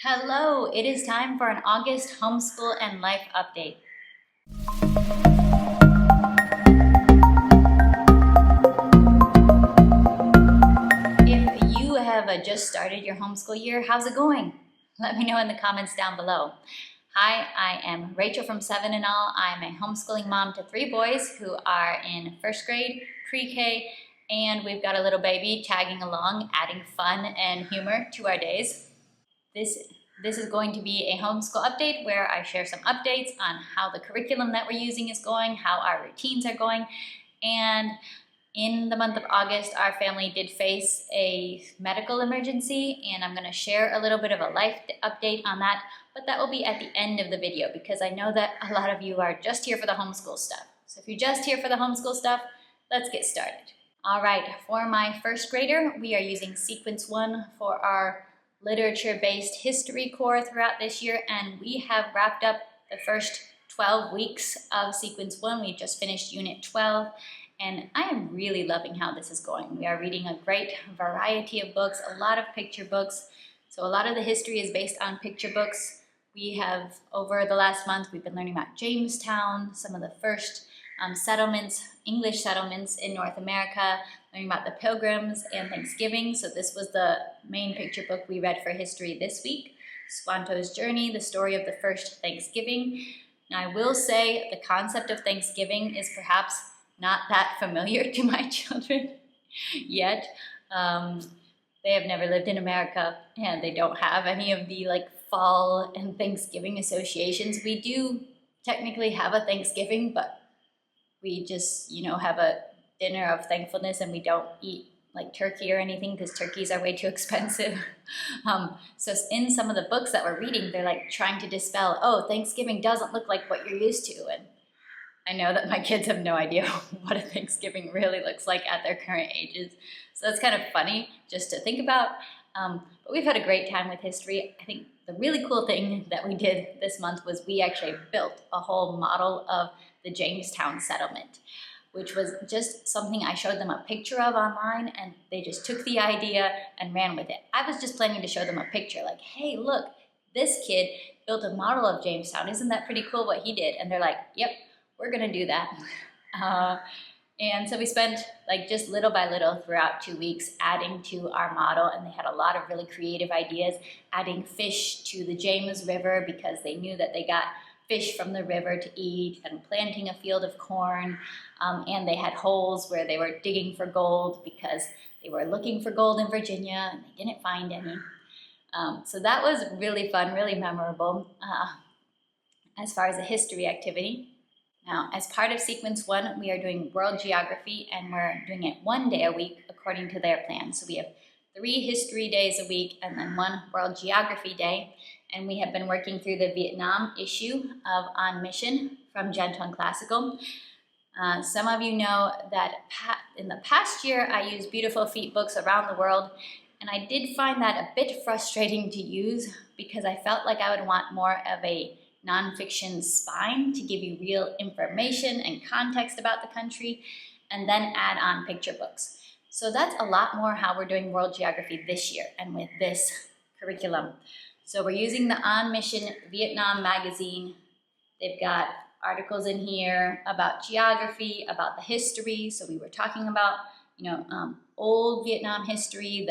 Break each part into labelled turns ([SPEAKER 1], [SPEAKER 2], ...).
[SPEAKER 1] Hello, it is time for an August homeschool and life update. If you have just started your homeschool year, how's it going? Let me know in the comments down below. Hi, I am Rachel from 7 and All. I'm a homeschooling mom to 3 boys who are in first grade, pre-K, and we've got a little baby tagging along, adding fun and humor to our days. This is going to be a homeschool update where I share some updates on how the curriculum that we're using is going, how our routines are going, and in the month of August, our family did face a medical emergency, and I'm going to share a little bit of a life update on that, but that will be at the end of the video because I know that a lot of you are just here for the homeschool stuff. So if you're just here for the homeschool stuff, let's get started. All right, for my first grader, we are using Sequence 1 for our literature-based history core throughout this year, and we have wrapped up the first 12 weeks of Sequence 1. We just finished Unit 12, and I am really loving how this is going. We are reading a great variety of books, a lot of picture books. So a lot of the history is based on picture books. We have, over the last month, we've been learning about Jamestown, some of the first settlements, English settlements in North America, learning about the Pilgrims and Thanksgiving. So this was the main picture book we read for history this week. Squanto's Journey, the story of the first Thanksgiving. Now I will say the concept of Thanksgiving is perhaps not that familiar to my children yet. They have never lived in America and they don't have any of the fall and Thanksgiving associations. We do technically have a Thanksgiving, but we just, have a dinner of thankfulness and we don't eat turkey or anything because turkeys are way too expensive. So in some of the books that we're reading, they're trying to dispel, oh, Thanksgiving doesn't look like what you're used to. And I know that my kids have no idea what a Thanksgiving really looks like at their current ages. So that's kind of funny just to think about. But we've had a great time with history. I think the really cool thing that we did this month was we actually built a whole model of the Jamestown settlement, which was just something I showed them a picture of online, and they just took the idea and ran with it. I was just planning to show them a picture, like, hey, look, this kid built a model of Jamestown. Isn't that pretty cool what he did? And they're like, yep, we're gonna do that. And so we spent just little by little throughout 2 weeks adding to our model, and they had a lot of really creative ideas, adding fish to the James River because they knew that they got fish from the river to eat, and planting a field of corn, and they had holes where they were digging for gold because they were looking for gold in Virginia and they didn't find any. So that was really fun, really memorable as far as a history activity. Now, as part of Sequence 1, we are doing world geography, and we're doing it 1 day a week according to their plan. So we have 3 history days a week and then 1 world geography day. And we have been working through the Vietnam issue of On Mission from Gentle and Classical. Some of you know that in the past year, I used Beautiful Feet books around the world, and I did find that a bit frustrating to use because I felt like I would want more of a nonfiction spine to give you real information and context about the country, and then add on picture books. So that's a lot more how we're doing world geography this year and with this curriculum. So we're using the On Mission Vietnam magazine. They've got articles in here about geography, about the history. So we were talking about, old Vietnam history,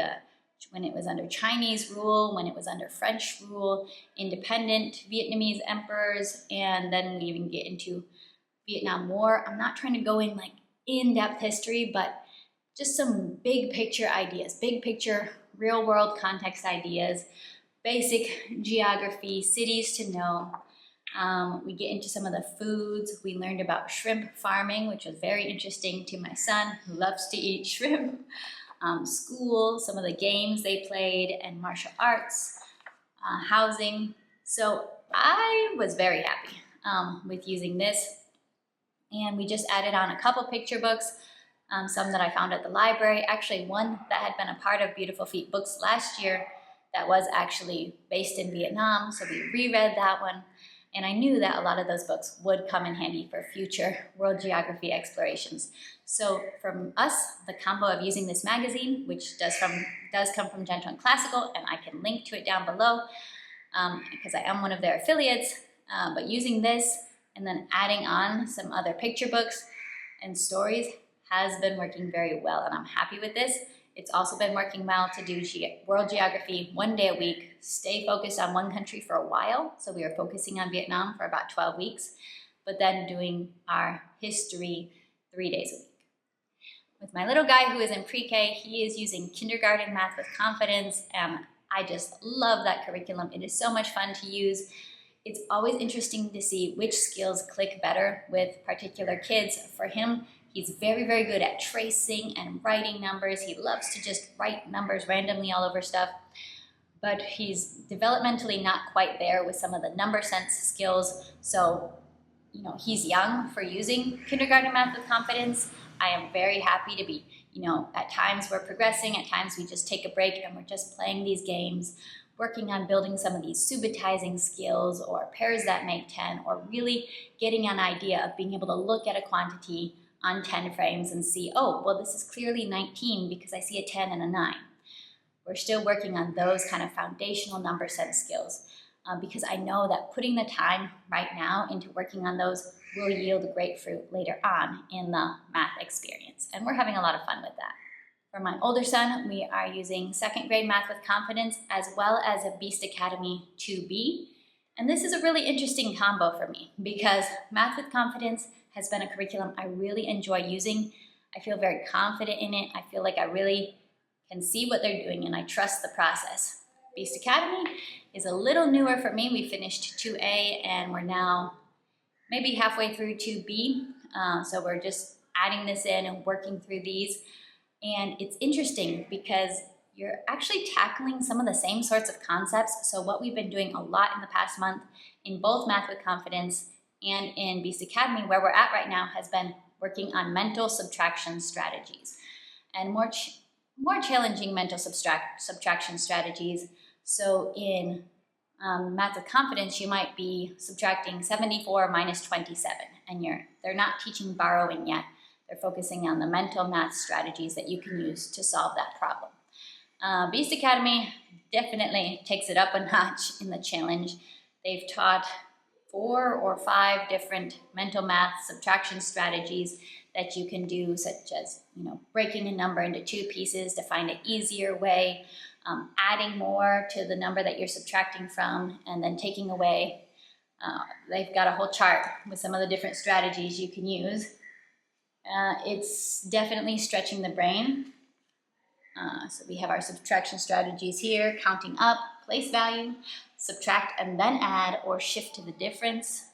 [SPEAKER 1] when it was under Chinese rule, when it was under French rule, independent Vietnamese emperors, and then we even get into Vietnam War. I'm not trying to go in in-depth history, but just some big picture ideas, big picture, real world context ideas, basic geography, cities to know. We get into some of the foods. We learned about shrimp farming, which was very interesting to my son who loves to eat shrimp. School, some of the games they played, and martial arts, housing. So I was very happy with using this. And we just added on a couple picture books, some that I found at the library. Actually, one that had been a part of Beautiful Feet books last year that was actually based in Vietnam. So we reread that one. And I knew that a lot of those books would come in handy for future world geography explorations. So from us, the combo of using this magazine, which does come from Gentle and Classical, and I can link to it down below, because I am one of their affiliates, but using this and then adding on some other picture books and stories has been working very well, and I'm happy with this. It's also been working well to do world geography 1 day a week, stay focused on one country for a while. So we were focusing on Vietnam for about 12 weeks, but then doing our history 3 days a week. With my little guy who is in pre-K, he is using kindergarten math with confidence, and I just love that curriculum. It is so much fun to use. It's always interesting to see which skills click better with particular kids. For him, he's very, very good at tracing and writing numbers. He loves to just write numbers randomly all over stuff, but he's developmentally not quite there with some of the number sense skills. So, he's young for using kindergarten math with confidence. I am very happy to be, at times we're progressing, at times we just take a break and we're just playing these games, working on building some of these subitizing skills or pairs that make 10, or really getting an idea of being able to look at a quantity on 10 frames and see, oh, well, this is clearly 19 because I see a 10 and a 9. We're still working on those kind of foundational number sense skills because I know that putting the time right now into working on those will yield great fruit later on in the math experience. And we're having a lot of fun with that. For my older son, we are using 2nd grade math with confidence as well as a Beast Academy 2B. And this is a really interesting combo for me because math with confidence has been a curriculum I really enjoy using. I feel very confident in it. I feel like I really can see what they're doing and I trust the process. Beast Academy is a little newer for me. We finished 2A and we're now maybe halfway through 2B. So we're just adding this in and working through these. And it's interesting because you're actually tackling some of the same sorts of concepts. So what we've been doing a lot in the past month in both Math with Confidence and in Beast Academy, where we're at right now, has been working on mental subtraction strategies and more challenging mental subtraction strategies. So in Math with Confidence, you might be subtracting 74 minus 27, and they're not teaching borrowing yet. They're focusing on the mental math strategies that you can use to solve that problem. Beast Academy definitely takes it up a notch in the challenge. They've taught 4 or 5 different mental math subtraction strategies that you can do, such as breaking a number into 2 pieces to find an easier way, adding more to the number that you're subtracting from, and then taking away. They've got a whole chart with some of the different strategies you can use. It's definitely stretching the brain. So we have our subtraction strategies here: counting up, place value, subtract and then add, or shift to the difference.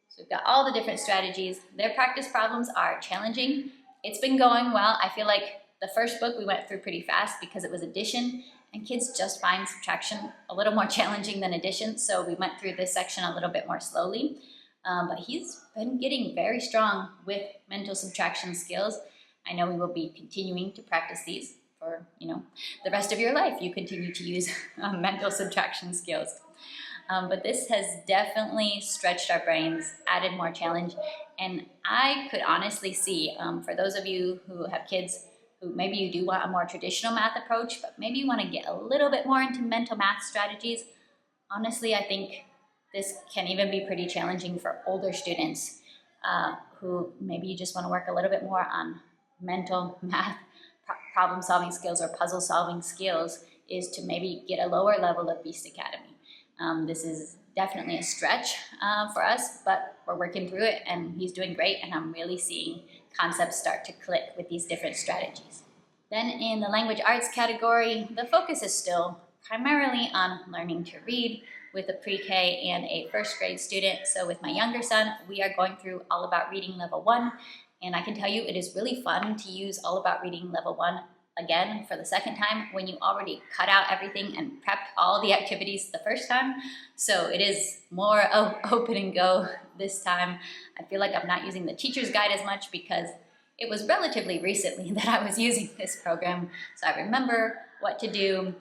[SPEAKER 1] So we've got all the different strategies. Their practice problems are challenging. It's been going well. I feel like the first book we went through pretty fast because it was addition, and kids just find subtraction a little more challenging than addition. So we went through this section a little bit more slowly. But he's been getting very strong with mental subtraction skills. I know we will be continuing to practice these for, the rest of your life. You continue to use mental subtraction skills. But this has definitely stretched our brains, added more challenge. And I could honestly see, for those of you who have kids who maybe you do want a more traditional math approach, but maybe you want to get a little bit more into mental math strategies, honestly, I think this can even be pretty challenging for older students who maybe you just want to work a little bit more on mental math problem solving skills or puzzle solving skills, is to maybe get a lower level of Beast Academy. This is definitely a stretch for us, but we're working through it and he's doing great, and I'm really seeing concepts start to click with these different strategies. Then in the language arts category, the focus is still primarily on learning to read with a pre-K and a 1st grade student. So with my younger son, we are going through All About Reading Level 1, and I can tell you it is really fun to use All About Reading Level 1 again for the 2nd time when you already cut out everything and prepped all the activities the first time. So it is more open and go this time. I feel like I'm not using the teacher's guide as much because it was relatively recently that I was using this program, so I remember what to do.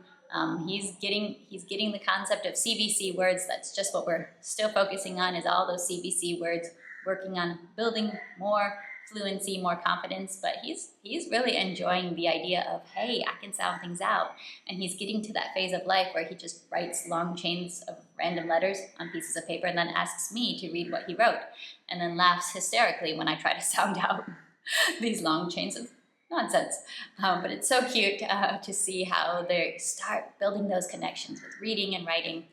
[SPEAKER 1] He's getting the concept of CVC words. That's just what we're still focusing on, is all those CVC words, working on building more fluency, more confidence. But he's really enjoying the idea of, hey, I can sound things out. And he's getting to that phase of life where he just writes long chains of random letters on pieces of paper and then asks me to read what he wrote, and then laughs hysterically when I try to sound out these long chains of nonsense. But it's so cute to see how they start building those connections with reading and writing.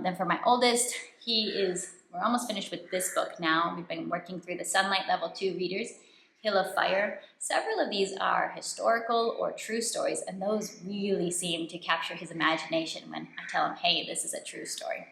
[SPEAKER 1] Then for my oldest, we're almost finished with this book now. We've been working through the Sunlight Level 2 readers, Hill of Fire. Several of these are historical or true stories, and those really seem to capture his imagination when I tell him, hey, this is a true story,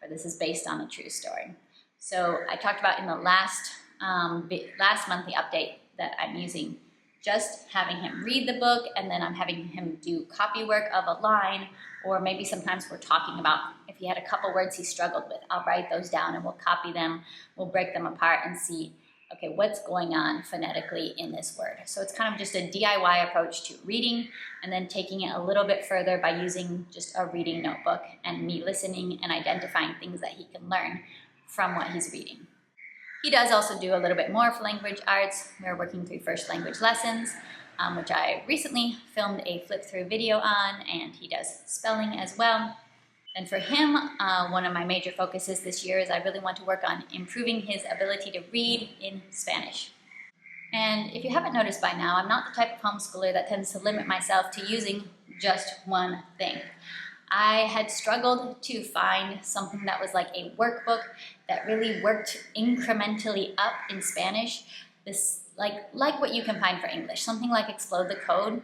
[SPEAKER 1] or this is based on a true story. So I talked about in the last monthly update that I'm using just having him read the book, and then I'm having him do copy work of a line, or maybe sometimes we're talking about if he had a couple words he struggled with, I'll write those down and we'll copy them, we'll break them apart and see, okay, what's going on phonetically in this word. So it's kind of just a DIY approach to reading, and then taking it a little bit further by using just a reading notebook and me listening and identifying things that he can learn from what he's reading. He does also do a little bit more for language arts. We're working through first language lessons, which I recently filmed a flip-through video on, and he does spelling as well. And for him, one of my major focuses this year is I really want to work on improving his ability to read in Spanish. And if you haven't noticed by now, I'm not the type of homeschooler that tends to limit myself to using just one thing. I had struggled to find something that was like a workbook that really worked incrementally up in Spanish. This like what you can find for English. Something like Explode the Code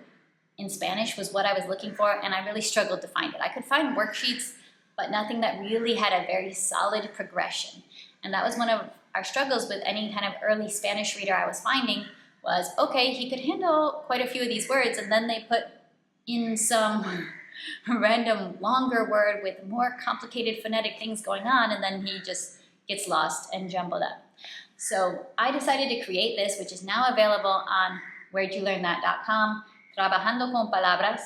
[SPEAKER 1] in Spanish was what I was looking for, and I really struggled to find it. I could find worksheets, but nothing that really had a very solid progression. And that was one of our struggles with any kind of early Spanish reader I was finding was, okay, he could handle quite a few of these words, and then they put in some random longer word with more complicated phonetic things going on, and then he just gets lost and jumbled up. So I decided to create this, which is now available on wheredyoulearnthat.com, Trabajando con Palabras,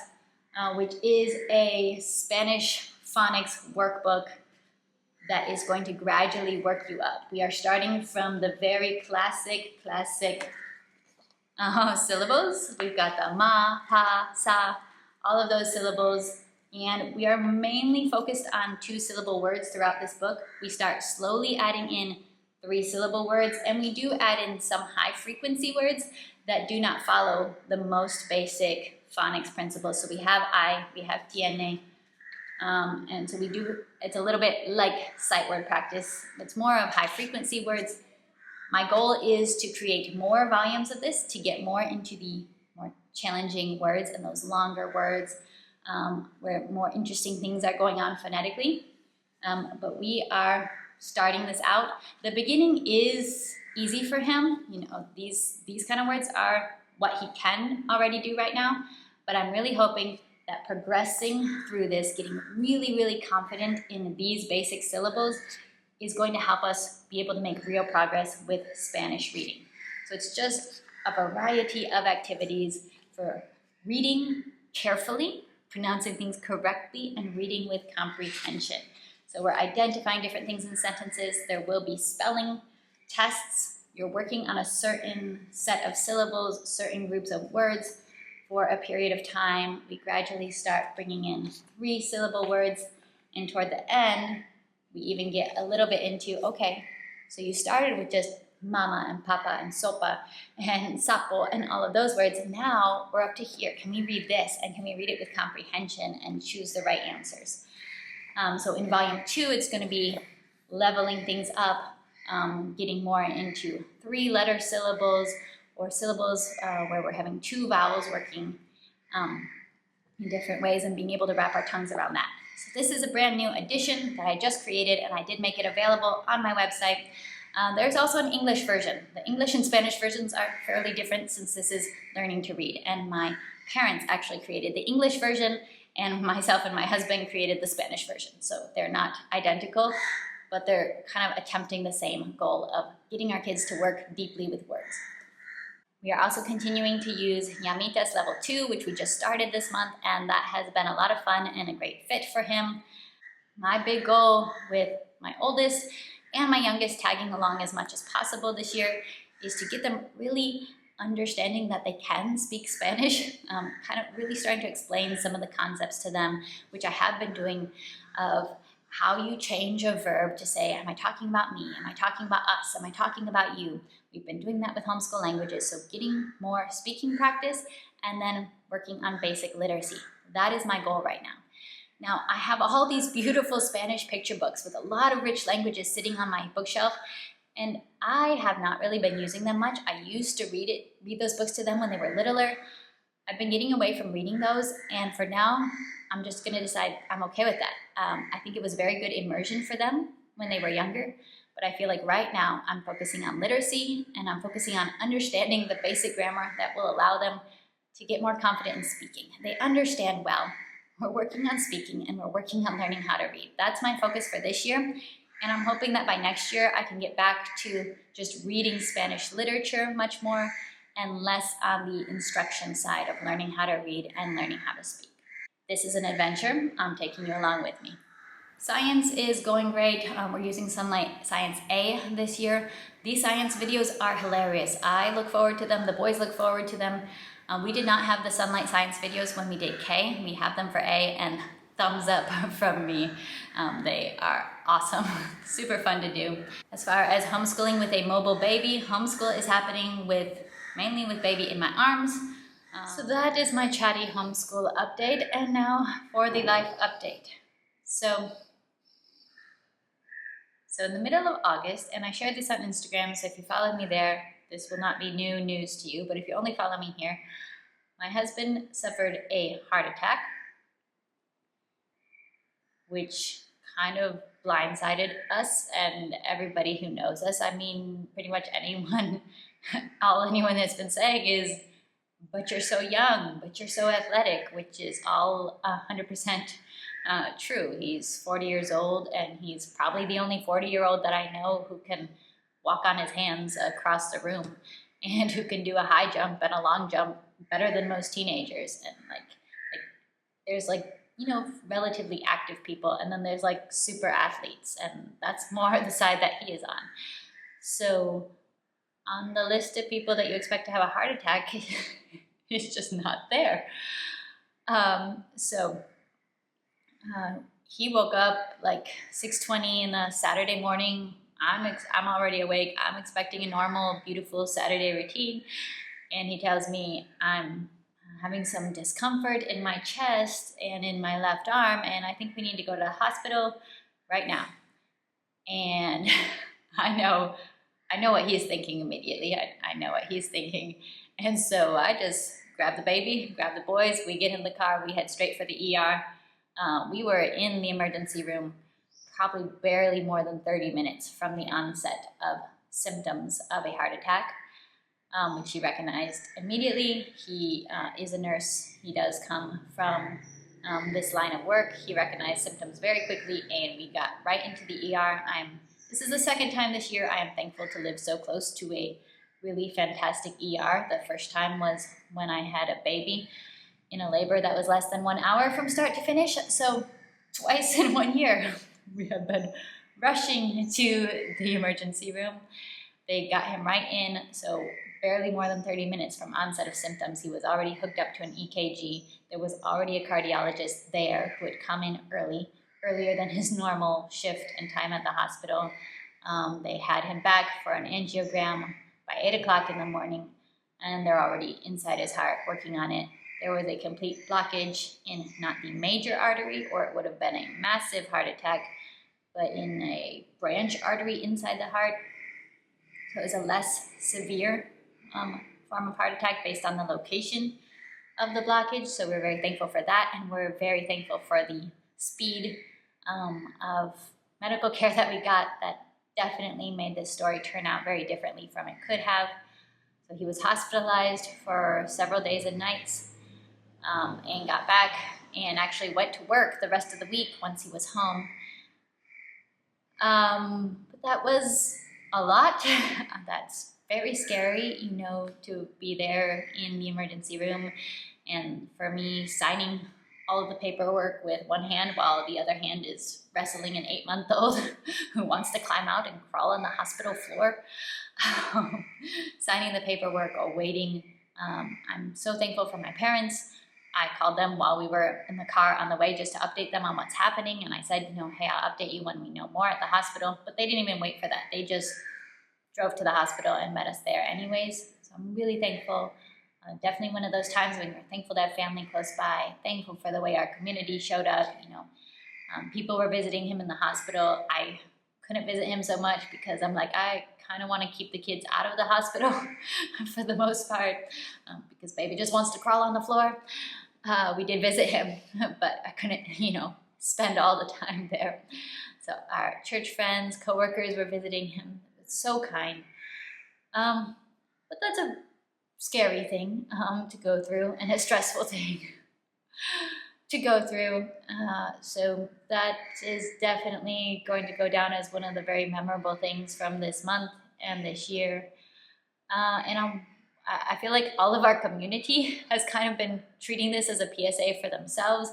[SPEAKER 1] which is a Spanish phonics workbook that is going to gradually work you up. We are starting from the very classic syllables. We've got the ma, pa, sa, all of those syllables, and we are mainly focused on 2-syllable words throughout this book. We start slowly adding in 3-syllable words, and we do add in some high-frequency words that do not follow the most basic phonics principles. So we have I, we have tiene, and so it's a little bit like sight word practice. It's more of high-frequency words. My goal is to create more volumes of this to get more into the more challenging words and those longer words where more interesting things are going on phonetically. But we are starting this out. The beginning is easy for him. You know, these kind of words are what he can already do right now, but I'm really hoping that progressing through this, getting really, really confident in these basic syllables is going to help us be able to make real progress with Spanish reading. So it's just a variety of activities for reading carefully, pronouncing things correctly, and reading with comprehension. So we're identifying different things in sentences. There will be spelling tests. You're working on a certain set of syllables, certain groups of words for a period of time. We gradually start bringing in 3-syllable words, and toward the end, we even get a little bit into, okay, so you started with just mama and papa and sopa and sapo and all of those words. Now we're up to here. Can we read this? And can we read it with comprehension and choose the right answers? So in volume 2, it's going to be leveling things up, getting more into 3-letter syllables or syllables where we're having 2 vowels working in different ways and being able to wrap our tongues around that. So this is a brand new edition that I just created, and I did make it available on my website. There's also an English version. The English and Spanish versions are fairly different since this is learning to read, and my parents actually created the English version, and myself and my husband created the Spanish version. So they're not identical, but they're kind of attempting the same goal of getting our kids to work deeply with words. We are also continuing to use Llamitas Level 2, which we just started this month, and that has been a lot of fun and a great fit for him. My big goal with my oldest and my youngest tagging along as much as possible this year is to get them really understanding that they can speak Spanish, kind of really starting to explain some of the concepts to them, which I have been doing, of how you change a verb to say, am I talking about me? Am I talking about us? Am I talking about you? We've been doing that with homeschool languages, so getting more speaking practice and then working on basic literacy. That is my goal right now. Now, I have all these beautiful Spanish picture books with a lot of rich languages sitting on my bookshelf, and I have not really been using them much. I used to read those books to them when they were littler. I've been getting away from reading those, and for now, I'm just gonna decide I'm okay with that. I think it was very good immersion for them when they were younger, but I feel like right now I'm focusing on literacy and I'm focusing on understanding the basic grammar that will allow them to get more confident in speaking. They understand well. We're working on speaking and we're working on learning how to read. That's my focus for this year. And I'm hoping that by next year I can get back to just reading Spanish literature much more and less on the instruction side of learning how to read and learning how to speak. This is an adventure. I'm taking you along with me. Science is going great. We're using Sunlight Science A this year. These science videos are hilarious. I look forward to them. The boys look forward to them. We did not have the Sunlight Science videos when we did K. We have them for A, and thumbs up from me. They are awesome, super fun to do. As far as homeschooling with a mobile baby, homeschool is happening mainly with baby in my arms. So that is my Chatty Homeschool update, and now for the life update. So in the middle of August, and I shared this on Instagram, so if you followed me there, this will not be new news to you, but if you only follow me here, my husband suffered a heart attack, which kind of blindsided us and everybody who knows us. I mean, pretty much anyone, all anyone has been saying is, but you're so young, but you're so athletic, which is all 100% true. He's 40 years old, and he's probably the only 40-year-old that I know who can walk on his hands across the room and who can do a high jump and a long jump better than most teenagers. And like there's relatively active people, and then there's like super athletes, and that's more the side that he is on. So on the list of people that you expect to have a heart attack, he's just not there. He woke up like 6:20 in the Saturday morning. I'm already awake. I'm expecting a normal, beautiful Saturday routine, and he tells me I'm having some discomfort in my chest and in my left arm, and I think we need to go to the hospital right now. And I know what he's thinking immediately. I know what he's thinking. And so I just grab the baby, grab the boys, we get in the car, we head straight for the ER. We were in the emergency room probably barely more than 30 minutes from the onset of symptoms of a heart attack, which he recognized immediately. He is a nurse. He does come from this line of work. He recognized symptoms very quickly, and we got right into the ER. This is the second time this year. I am thankful to live so close to a really fantastic ER. The first time was when I had a baby in a labor that was less than 1 hour from start to finish. So twice in 1 year, we have been rushing to the emergency room. They got him right in, so barely more than 30 minutes from onset of symptoms. He was already hooked up to an EKG. There was already a cardiologist there who had come in earlier than his normal shift and time at the hospital. They had him back for an angiogram by 8 o'clock in the morning, and they're already inside his heart working on it. There was a complete blockage in not the major artery, or it would have been a massive heart attack, but in a branch artery inside the heart. So it was a less severe form of heart attack based on the location of the blockage. So we're very thankful for that, and we're very thankful for the speed of medical care that we got. That definitely made this story turn out very differently from it could have. So he was hospitalized for several days and nights, and got back and actually went to work the rest of the week once he was home. But that was a lot. That's very scary, to be there in the emergency room, and for me signing all of the paperwork with one hand while the other hand is wrestling an 8-month-old who wants to climb out and crawl on the hospital floor. Signing the paperwork or waiting. I'm so thankful for my parents I called them while we were in the car on the way just to update them on what's happening. And I said, hey, I'll update you when we know more at the hospital. But they didn't even wait for that. They just drove to the hospital and met us there anyways. So I'm really thankful. Definitely one of those times when you're thankful to have family close by, thankful for the way our community showed up. People were visiting him in the hospital. I couldn't visit him so much because I'm like, I kind of want to keep the kids out of the hospital for the most part, because baby just wants to crawl on the floor. We did visit him, but I couldn't, spend all the time there. So our church friends, coworkers were visiting him. It's so kind. But that's a scary thing to go through, and a stressful thing to go through. So that is definitely going to go down as one of the very memorable things from this month and this year. And I feel like all of our community has kind of been treating this as a PSA for themselves,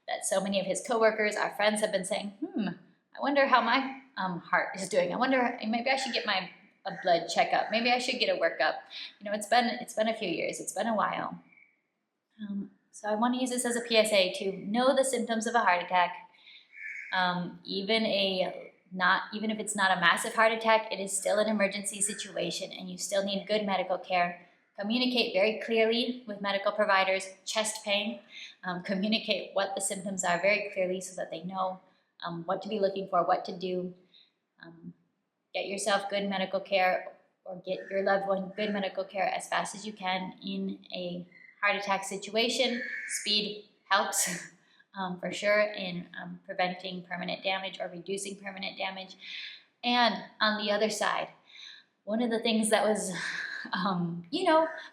[SPEAKER 1] that so many of his coworkers, our friends, have been saying, I wonder how my heart is doing. I wonder, maybe I should get a blood checkup. Maybe I should get a workup. It's been a few years. It's been a while. So I want to use this as a PSA to know the symptoms of a heart attack. Even if it's not a massive heart attack, it is still an emergency situation, and you still need good medical care. Communicate very clearly with medical providers. Chest pain, communicate what the symptoms are very clearly so that they know what to be looking for, what to do. Get yourself good medical care, or get your loved one good medical care as fast as you can in a heart attack situation. Speed helps for sure in preventing permanent damage or reducing permanent damage. And on the other side, one of the things that was,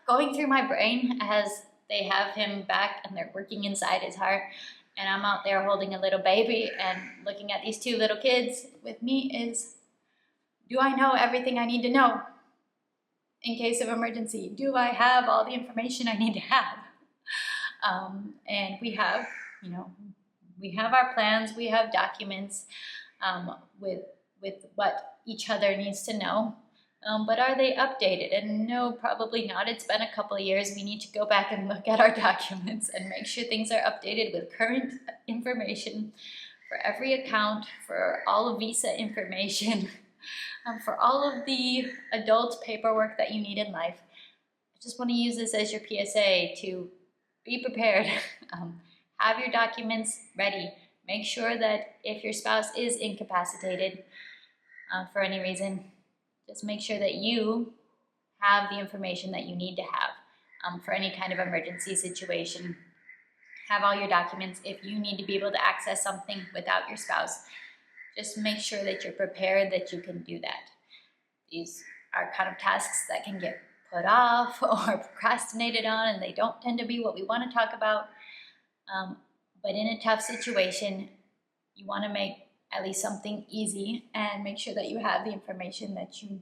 [SPEAKER 1] going through my brain as they have him back and they're working inside his heart, and I'm out there holding a little baby and looking at these two little kids with me, is, do I know everything I need to know in case of emergency? Do I have all the information I need to have? And we have, we have our plans, we have documents with what each other needs to know. But are they updated? And no, probably not. It's been a couple of years. We need to go back and look at our documents and make sure things are updated with current information for every account, for all of visa information, for all of the adult paperwork that you need in life. I just want to use this as your PSA to be prepared. Have your documents ready. Make sure that if your spouse is incapacitated for any reason, just make sure that you have the information that you need to have for any kind of emergency situation. Have all your documents. If you need to be able to access something without your spouse, just make sure that you're prepared that you can do that. These are kind of tasks that can get put off or procrastinated on, and they don't tend to be what we want to talk about. But in a tough situation, you want to make at least something easy and make sure that you have the information that you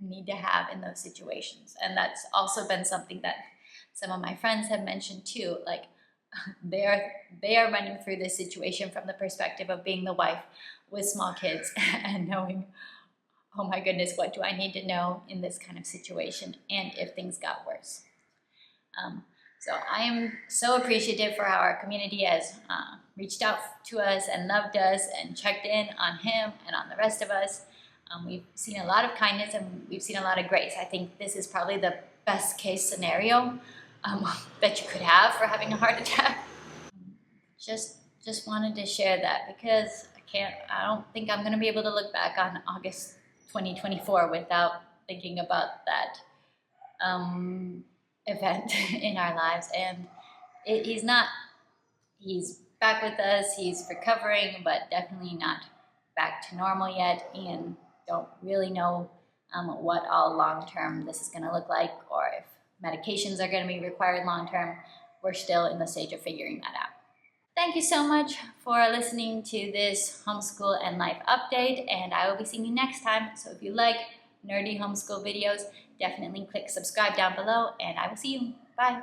[SPEAKER 1] need to have in those situations. And that's also been something that some of my friends have mentioned too. Like, they are running through this situation from the perspective of being the wife with small kids and knowing, oh my goodness, what do I need to know in this kind of situation, and if things got worse. So I am so appreciative for how our community has reached out to us and loved us and checked in on him and on the rest of us. We've seen a lot of kindness and we've seen a lot of grace. I think this is probably the best case scenario that you could have for having a heart attack. Just wanted to share that because I don't think I'm going to be able to look back on August 2024 without thinking about that event in our lives. And he's back with us, he's recovering, but definitely not back to normal yet, and don't really know what all long-term this is going to look like, or if medications are going to be required long-term. We're still in the stage of figuring that out. Thank you so much for listening to this homeschool and life update, and I will be seeing you next time. So if you like nerdy homeschool videos, definitely click subscribe down below, and I will see you. Bye.